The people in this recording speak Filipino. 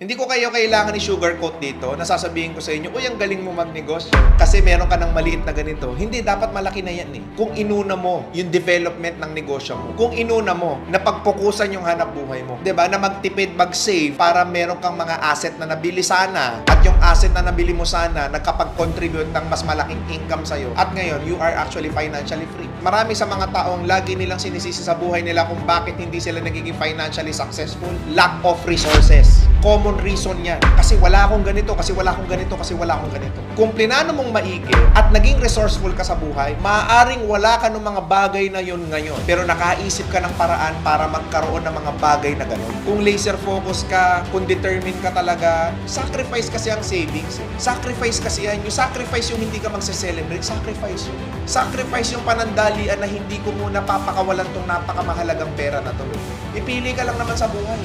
Hindi ko kayo kailangan i-sugarcoat dito. Nasasabihin ko sa inyo, uy, ang galing mo magnegosyo. Kasi meron ka ng maliit na ganito. Hindi, dapat malaki na yan eh. Kung inuna mo yung development ng negosyo mo. Kung inuna mo na pagpukusan yung hanap buhay mo. 'Di ba? Na magtipid, mag-save para meron kang mga asset na nabili sana. At yung asset na nabili mo sana, nagkapag-contribute ng mas malaking income sa'yo. At ngayon, you are actually financially free. Marami sa mga taong lagi nilang sinisisi sa buhay nila kung bakit hindi sila nagiging financially successful. Lack of resources. Common reason yan. Kasi wala akong ganito, kasi wala akong ganito, kasi wala akong ganito. Kung plinano mong maigi at naging resourceful ka sa buhay, maaaring wala ka ng mga bagay na yun ngayon. Pero nakaisip ka ng paraan para magkaroon ng mga bagay na gano'n. Kung laser focus ka, kung determined ka talaga, sacrifice kasi ang savings. Sacrifice kasi yan. Yung sacrifice yung hindi ka magse-celebrate, sacrifice yun. Sacrifice yung panandalian na hindi ko muna papakawalan tong napakamahalagang pera na to. Ipili ka lang naman sa buhay.